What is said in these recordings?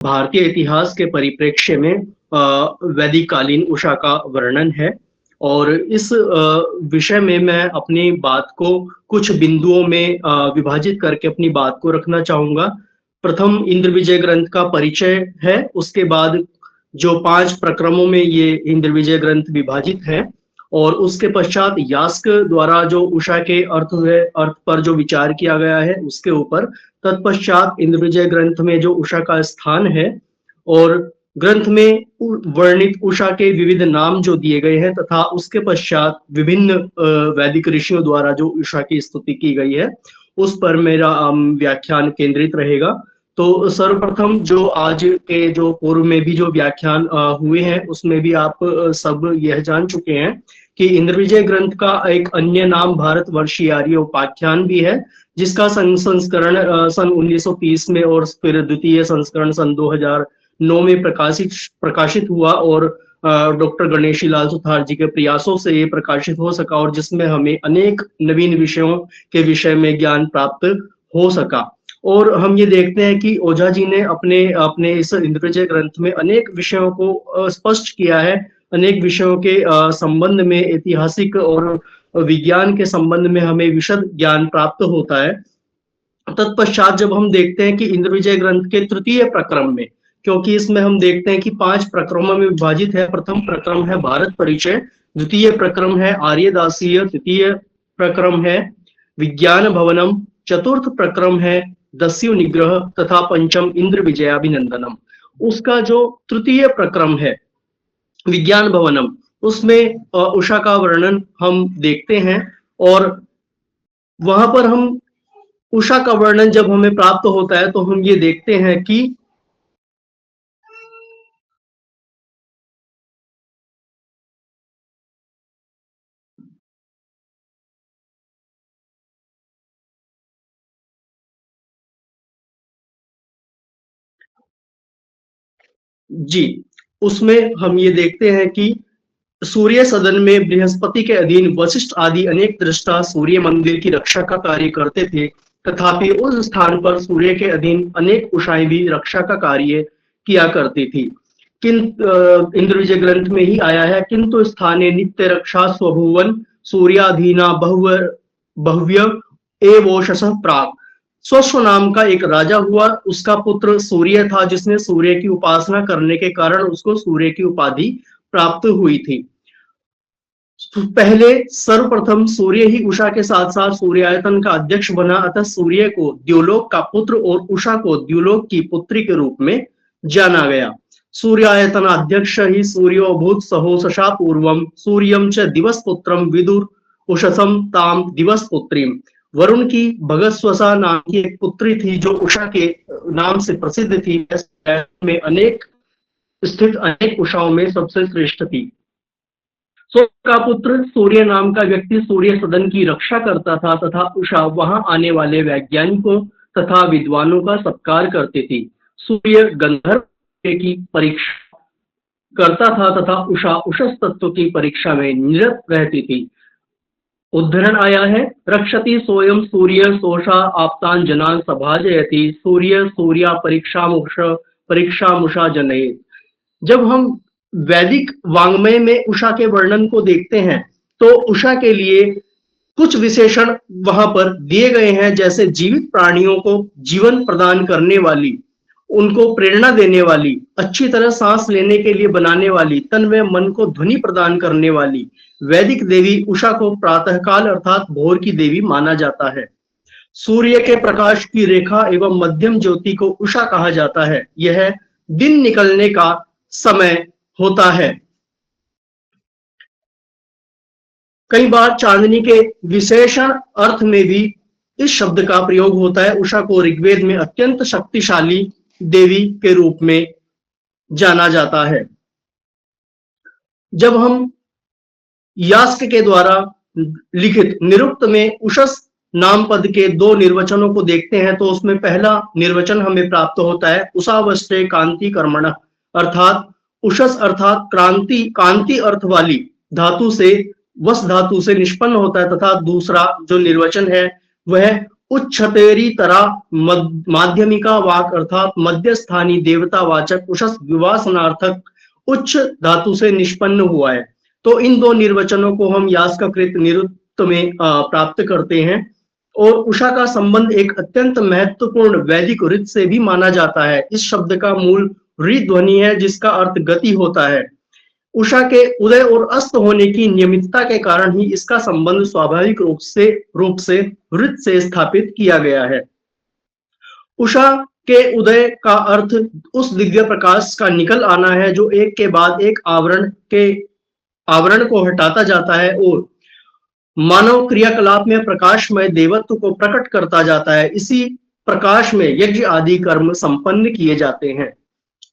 भारतीय इतिहास के परिप्रेक्ष्य में वैदिक कालीन उषा का वर्णन है। और इस विषय में मैं अपनी बात को कुछ बिंदुओं में विभाजित करके अपनी बात को रखना चाहूंगा। प्रथम इंद्र विजय ग्रंथ का परिचय है, उसके बाद जो 5 प्रक्रमों में ये इंद्र विजय ग्रंथ विभाजित है, और उसके पश्चात यास्क द्वारा जो उषा के अर्थ पर जो विचार किया गया है उसके ऊपर, तत्पश्चात इंद्र विजय ग्रंथ में जो उषा का स्थान है और ग्रंथ में वर्णित उषा के विविध नाम जो दिए गए हैं, तथा उसके पश्चात विभिन्न वैदिक ऋषियों द्वारा जो उषा की स्तुति की गई है, उस पर मेरा व्याख्यान केंद्रित रहेगा। तो सर्वप्रथम जो आज के जो पूर्व में भी जो व्याख्यान हुए हैं उसमें भी आप सब यह जान चुके हैं कि इंद्र विजय ग्रंथ का एक अन्य नाम भारतवर्षीय आर्य उपाख्यान भी है, जिसका संस्करण सन 1930 में और फिर द्वितीय संस्करण सन 2009 में प्रकाशित हुआ, और डॉक्टर गणेशी लाल सुथार जी के प्रयासों से ये प्रकाशित हो सका, और जिसमें हमें अनेक नवीन विषयों के विषय में ज्ञान प्राप्त हो सका। और हम ये देखते हैं कि ओझा जी ने अपने अपने इस इंद्र विजय ग्रंथ में अनेक विषयों को स्पष्ट किया है, अनेक विषयों के संबंध में, ऐतिहासिक और विज्ञान के संबंध में हमें विशद ज्ञान प्राप्त होता है। तत्पश्चात जब हम देखते हैं कि इंद्र विजय ग्रंथ के तृतीय प्रक्रम में, क्योंकि इसमें हम देखते हैं कि 5 प्रक्रमों में विभाजित है। प्रथम प्रक्रम है भारत परिचय, द्वितीय प्रक्रम है आर्यदासीय, तृतीय प्रक्रम है विज्ञान भवनम, चतुर्थ प्रक्रम है दस्यु निग्रह, तथा पंचम इंद्र विजयाभिनंदनम। उसका जो तृतीय प्रक्रम है विज्ञान भवनम, उसमें उषा का वर्णन हम देखते हैं, और वहां पर हम उषा का वर्णन जब हमें प्राप्त होता है तो हम ये देखते हैं कि जी, उसमें हम ये देखते हैं कि सूर्य सदन में बृहस्पति के अधीन वशिष्ठ आदि अनेक दृष्टा सूर्य मंदिर की रक्षा का कार्य करते थे, तथापि उस स्थान पर सूर्य के अधीन अनेक उषाएं भी रक्षा का कार्य किया करती थी। इंद्र विजय ग्रंथ में ही आया है, किंतु स्थाने नित्य रक्षा स्वभुवन सूर्याधीना बहुव्य एवोषस प्राग। स्वस्व नाम का एक राजा हुआ, उसका पुत्र सूर्य था, जिसने सूर्य की उपासना करने के कारण उसको सूर्य की उपाधि प्राप्त हुई थी। पहले सर्वप्रथम सूर्य ही उषा के साथ साथ सूर्यायतन का अध्यक्ष बना, अतः सूर्य को द्युलोक का पुत्र और उषा को द्युलोक की पुत्री के रूप में जाना गया। सूर्यायतन अध्यक्ष ही सूर्योभूत सहोषा पूर्वम सूर्यम च दिवस पुत्रम विदुर उषसम ताम दिवस पुत्रीम। वरुण की भगस्वसा नाम की एक पुत्री थी जो उषा के नाम से प्रसिद्ध थी, में अनेक स्थित अनेक उषाओं में सबसे श्रेष्ठ थी। सूर्य का पुत्र सूर्य नाम का व्यक्ति सूर्य सदन की रक्षा करता था, तथा उषा वहां आने वाले वैज्ञानिकों तथा विद्वानों का सत्कार करती थी। सूर्य गंधर्व की परीक्षा करता था तथा उषा उषस तत्व की परीक्षा में निरत रहती थी। उद्धरण आया है, रक्षति सोयम सूर्य सोषा आप्तान जनान सभाजयति सूर्य सूर्या परीक्षामुषा जनयेत। जब हम वैदिक वांग्मय में उषा के वर्णन को देखते हैं तो उषा के लिए कुछ विशेषण वहां पर दिए गए हैं, जैसे जीवित प्राणियों को जीवन प्रदान करने वाली, उनको प्रेरणा देने वाली, अच्छी तरह सांस लेने के लिए बनाने वाली, तन में मन को ध्वनि प्रदान करने वाली वैदिक देवी उषा को प्रातःकाल अर्थात भोर की देवी माना जाता है। सूर्य के प्रकाश की रेखा एवं मध्यम ज्योति को उषा कहा जाता है। यह दिन निकलने का समय होता है। कई बार चांदनी के विशेषण अर्थ में भी इस शब्द का प्रयोग होता है। उषा को ऋग्वेद में अत्यंत शक्तिशाली देवी के रूप में जाना जाता है। जब हम यास्क के द्वारा लिखित निरुक्त में उषस नाम पद के 2 निर्वचनों को देखते हैं तो उसमें पहला निर्वचन हमें प्राप्त होता है उषावस्त्रे कांति कर्मण, अर्थात उषस अर्थात क्रांति, कांति अर्थ वाली धातु से, वस धातु से निष्पन्न होता है, तथा दूसरा जो निर्वचन है वह उच्चतेरी तरा माध्यमिका वाक अर्थात मध्यस्थानी देवतावाचक उषस विवासनार्थक उच्च धातु से निष्पन्न हुआ है। तो इन दो निर्वचनों को हम यास्ककृत निरुक्त में प्राप्त करते हैं। और उषा का संबंध एक अत्यंत महत्वपूर्ण वैदिक ऋत से भी माना जाता है। इस शब्द का मूल ऋ ध्वनि है जिसका अर्थ गति होता है। उषा के उदय और अस्त होने की नियमितता के कारण ही इसका संबंध स्वाभाविक रूप से ऋत से स्थापित किया गया है। उषा के उदय का अर्थ उस दिव्य प्रकाश का निकल आना है जो एक के बाद एक आवरण को हटाता जाता है और मानव क्रियाकलाप में प्रकाशमय देवत्व को प्रकट करता जाता है। इसी प्रकाश में यज्ञ आदि कर्म संपन्न किए जाते हैं।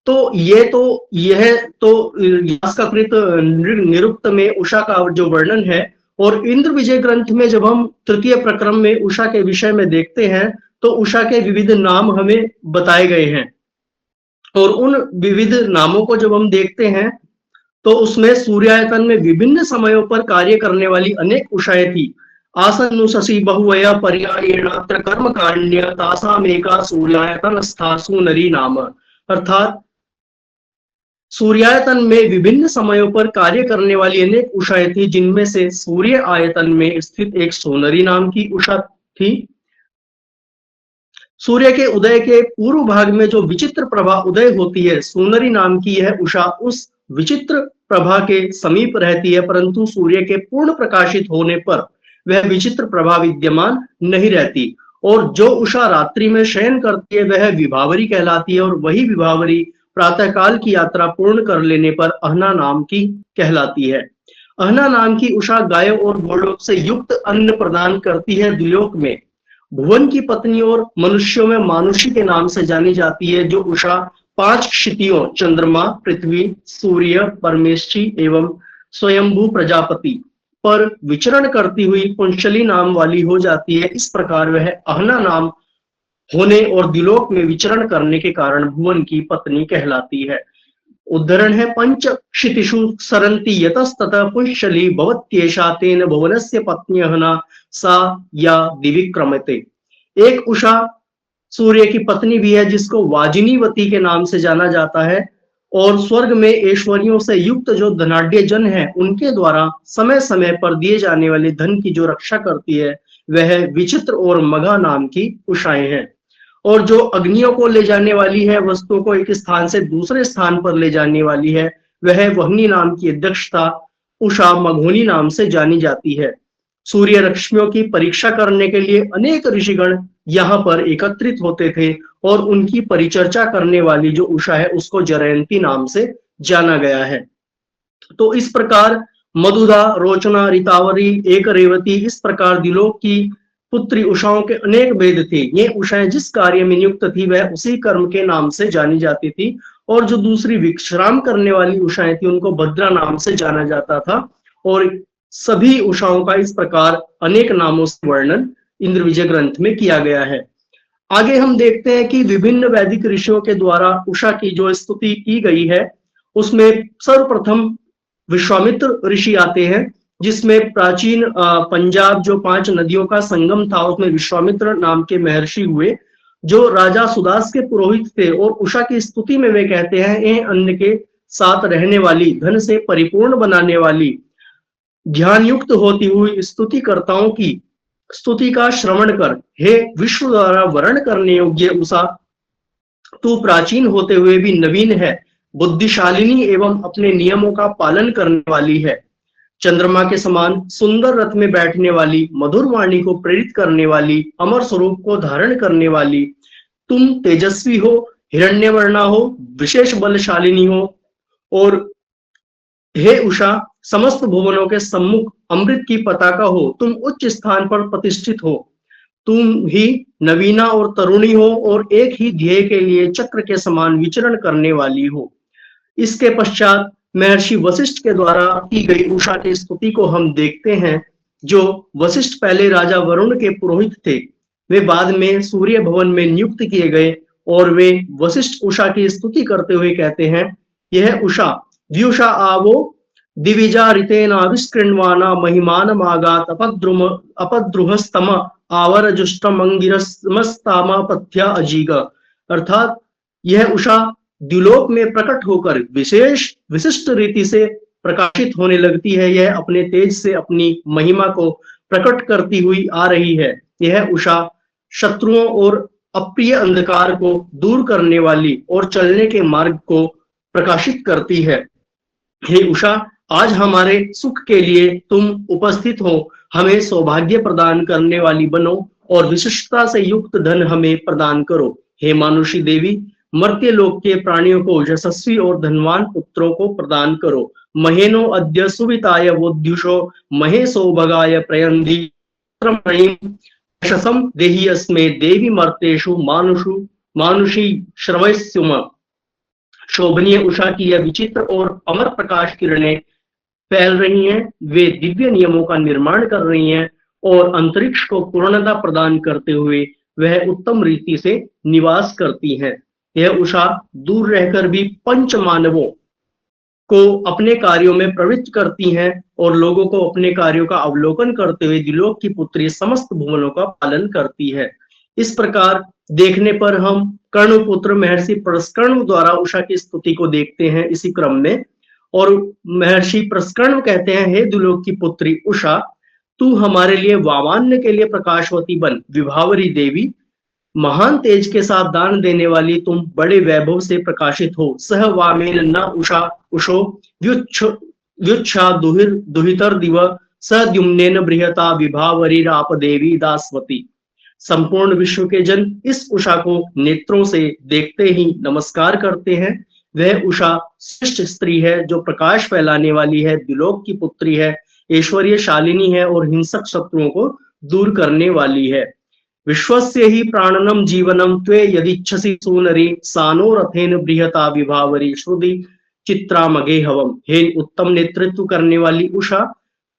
तो यह तो यास्ककृत निरुक्त में उषा का जो वर्णन है। और इंद्र विजय ग्रंथ में जब हम तृतीय प्रक्रम में उषा के विषय में देखते हैं तो उषा के विविध नाम हमें बताए गए हैं। और उन विविध नामों को जब हम देखते हैं तो उसमें सूर्यायतन में विभिन्न समयों पर कार्य करने वाली अनेक उषाएं थी। आसन्नु शशि बहुवया पर्यायेणात्र कर्म काण्य तासामेका सूर्यायतन स्थासु नरी नाम। अर्थात सूर्यायतन में विभिन्न समयों पर कार्य करने वाली अनेक उषाएं थी जिनमें से सूर्य आयतन में स्थित एक सोनरी नाम की उषा थी। सूर्य के उदय के पूर्व भाग में जो विचित्र प्रभा उदय होती है, सोनरी नाम की यह उषा उस विचित्र प्रभा के समीप रहती है, परंतु सूर्य के पूर्ण प्रकाशित होने पर वह विचित्र प्रभा विद्यमान नहीं रहती। और जो उषा रात्रि में शयन करती है वह विभावरी कहलाती है। और वही विभावरी प्रातःकाल की यात्रा पूर्ण कर लेने पर अहना नाम की कहलाती है। अहना नाम की उषा गायों और घोड़ों से युक्त अन्न प्रदान करती है द्विलोक में। भुवन की पत्नी और मनुष्यों में मानुषी के नाम से जानी जाती है। जो उषा 5 क्षितियों चंद्रमा, पृथ्वी, सूर्य, परमेष्ठी एवं स्वयंभू प्रजापति पर विचरण करती हुई पुंशली नाम वाली हो जाती है। इस प्रकार वह अहना नाम होने और द्विलोक में विचरण करने के कारण भुवन की पत्नी कहलाती है। उद्धरण है पंच क्षितिषु सरन्ति यतस्ततः पुंशली भवत्येषा तेन भुवनस्य पत्न्यहना सा या दिविक्रमते। एक उषा सूर्य की पत्नी भी है जिसको वाजिनीवती के नाम से जाना जाता है। और स्वर्ग में ऐश्वर्यों से युक्त जो धनाढ्य जन है उनके द्वारा समय समय पर दिए जाने वाले धन की जो रक्षा करती है वह विचित्र और मघा नाम की उषाएं हैं। और जो अग्नियों को ले जाने वाली है, वस्तुओं को एक स्थान से दूसरे स्थान पर ले जाने वाली है, वह वहनी नाम की अध्यक्षता उषा मघोनी नाम से जानी जाती है। सूर्य रश्मियों की परीक्षा करने के लिए अनेक ऋषिगण यहाँ पर एकत्रित होते थे और उनकी परिचर्चा करने वाली जो उषा है उसको जयंती नाम से जाना गया है। तो इस प्रकार मधुदा, रोचना, रितावरी, एक रेवती, इस प्रकार दिलोक की पुत्री उषाओं के अनेक भेद थे। ये उषाएं जिस कार्य में नियुक्त थी वह उसी कर्म के नाम से जानी जाती थी। और जो दूसरी विश्राम करने वाली उषाएं थी उनको भद्रा नाम से जाना जाता था। और सभी उषाओं का इस प्रकार अनेक नामों से वर्णन इंद्र विजय ग्रंथ में किया गया है। आगे हम देखते हैं कि विभिन्न वैदिक ऋषियों के द्वारा उषा की जो स्तुति की गई है उसमें सर्वप्रथम विश्वामित्र ऋषि आते हैं, जिसमें प्राचीन पंजाब जो 5 नदियों का संगम था उसमें विश्वामित्र नाम के महर्षि हुए जो राजा सुदास के पुरोहित थे। और उषा की स्तुति में वे कहते हैं, ए अन्न के साथ रहने वाली, धन से परिपूर्ण बनाने वाली, ज्ञान युक्त होती हुई स्तुतिकर्ताओं की स्तुति का श्रवण कर, हे विश्व द्वारा वर्ण करने योग्य उषा, तू प्राचीन होते हुए भी नवीन है, बुद्धिशालिनी एवं अपने नियमों का पालन करने वाली है, चंद्रमा के समान सुंदर रथ में बैठने वाली, मधुर वाणी को प्रेरित करने वाली, अमर स्वरूप को धारण करने वाली, तुम तेजस्वी हो, हिरण्यवर्णा हो, विशेष बलशालिनी हो। और हे उषा, समस्त भुवनों के सम्मुख अमृत की पताका हो, तुम उच्च स्थान पर प्रतिष्ठित हो, तुम ही नवीना और तरुणी हो और एक ही ध्येय के लिए चक्र के समान विचरण करने वाली हो। इसके पश्चात महर्षि वशिष्ठ के द्वारा की गई उषा की स्तुति को हम देखते हैं। जो वशिष्ठ पहले राजा वरुण के पुरोहित थे, वे बाद में सूर्य भवन में नियुक्त किए गए और वे वशिष्ठ उषा की स्तुति करते हुए कहते हैं, यह उषा व्युषा आवो दिविजा ऋतेनाविष्कृण्वाना महिमान मागात अपद्रुहस्तम आवर्जुष्टमंगिरस्मस्तामापथ्या अजीग। अर्थात यह उषा द्युलोक में प्रकट होकर विशेष विशिष्ट रीति से प्रकाशित होने लगती है। यह अपने तेज से अपनी महिमा को प्रकट करती हुई आ रही है। यह उषा शत्रुओं और अप्रिय अंधकार को दूर करने वाली और चलने के मार्ग को प्रकाशित करती है। हे उषा, आज हमारे सुख के लिए तुम उपस्थित हो। हमें सौभाग्य प्रदान करने वाली बनो और विशिष्टता से युक्त धन हमें प्रदान करो। हे मानुषी देवी, मर्त्य लोक के प्राणियों को यशस्वी और धनवान पुत्रों को प्रदान करो। महेनो अद्य सुविताय वोद्युषो महे सौभगाय प्रयन्धि यशसं देहि अस्मे देवी मर्तेषु मानुषु मानुषी श्रवस्युम। शोभनीय उषा की यह विचित्र और अमर प्रकाश किरणें फैल रही हैं। वे दिव्य नियमों का निर्माण कर रही हैं और अंतरिक्ष को पूर्णता प्रदान करते हुए वह उत्तम रीति से निवास करती हैं। यह उषा दूर रहकर भी पंच मानवों को अपने कार्यों में प्रवृत्त करती हैं और लोगों को अपने कार्यों का अवलोकन करते हुए द्युलोक की पुत्री समस्त भुवनों का पालन करती है। इस प्रकार देखने पर हम कर्णपुत्र महर्षि प्रस्कर्ण द्वारा उषा की स्तुति को देखते हैं इसी क्रम में। और महर्षि प्रस्कर्ण कहते हैं, हे द्युलोक की पुत्री उषा, तू हमारे लिए वामान्य के लिए प्रकाशवती बन। विभावरी देवी, महान तेज के साथ दान देने वाली तुम बड़े वैभव से प्रकाशित हो। सह वामेन न उषा उषो व्युच्छा दुहितर दिव सद्युम्नेन बृहता विभावरीराप देवी दासवती। संपूर्ण विश्व के जन इस उषा को नेत्रों से देखते ही नमस्कार करते हैं। वह उषा श्रेष्ठ स्त्री है जो प्रकाश फैलाने वाली है, द्युलोक की पुत्री है, ऐश्वर्य शालिनी है और हिंसक शत्रुओं को दूर करने वाली है। विश्वस्य ही प्राणनम जीवनम त्वे यदिच्छसि सूनरी सानो रथेन बृहता विभावरी श्रुति चित्रामगे हवम। हे उत्तम नेतृत्व करने वाली उषा,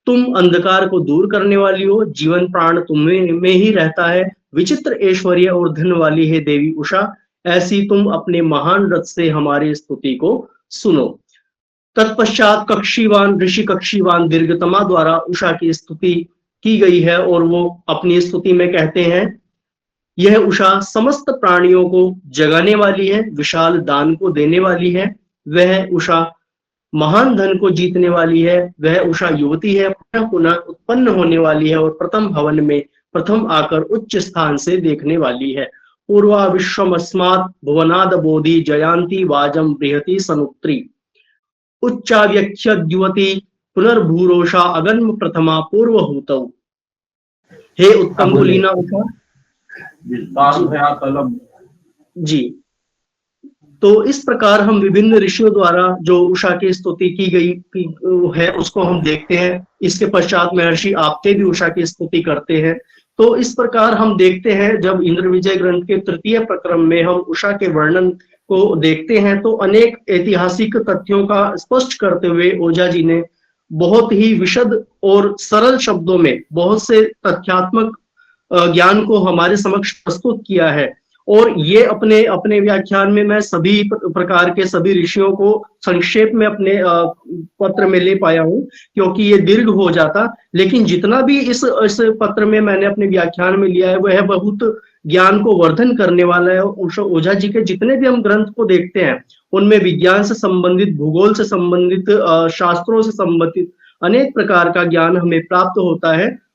तुम अंधकार को दूर करने वाली हो। जीवन प्राण तुम्हें में ही रहता है। विचित्र ऐश्वर्य और धन वाली है देवी उषा। ऐसी तुम अपने महान रथ से हमारी स्तुति को सुनो। तत्पश्चात कक्षीवान ऋषि कक्षीवान दीर्घतमा द्वारा उषा की स्तुति की गई है और वो अपनी स्तुति में कहते हैं, यह उषा समस्त प्राणियों को जगाने वाली है, विशाल दान को देने वाली है। वह उषा महान धन को जीतने वाली है। वह उषा युवती है, पुनः पुनः उत्पन्न होने वाली है और प्रथम भवन में प्रथम आकर उच्च स्थान से देखने वाली है। पूर्वा विश्वमस्मात् भुवनाद बोधि जयांती वाजम बृहति सनुत्री उच्चाव्यख्युवती पुनर्भूरोषा अगन्म प्रथमा पूर्वहूतौ। हे उत्तम कुलीना उषा जी। तो इस प्रकार हम विभिन्न ऋषियों द्वारा जो उषा की स्तुति की गई है उसको हम देखते हैं। इसके पश्चात महर्षि आपते भी उषा की स्तुति करते हैं। तो इस प्रकार हम देखते हैं, जब इंद्र विजय ग्रंथ के तृतीय प्रक्रम में हम उषा के वर्णन को देखते हैं तो अनेक ऐतिहासिक तथ्यों का स्पष्ट करते हुए ओझा जी ने बहुत ही विशद और सरल शब्दों में बहुत से तथ्यात्मक ज्ञान को हमारे समक्ष प्रस्तुत किया है। और ये अपने अपने व्याख्यान में मैं सभी प्रकार के सभी ऋषियों को संक्षेप में अपने पत्र में ले पाया हूँ, क्योंकि ये दीर्घ हो जाता। लेकिन जितना भी इस पत्र में मैंने अपने व्याख्यान में लिया है वह बहुत ज्ञान को वर्धन करने वाला है। ओझा जी के जितने भी हम ग्रंथ को देखते हैं उनमें विज्ञान से संबंधित, भूगोल से संबंधित, शास्त्रों से संबंधित अनेक प्रकार का ज्ञान हमें प्राप्त होता है।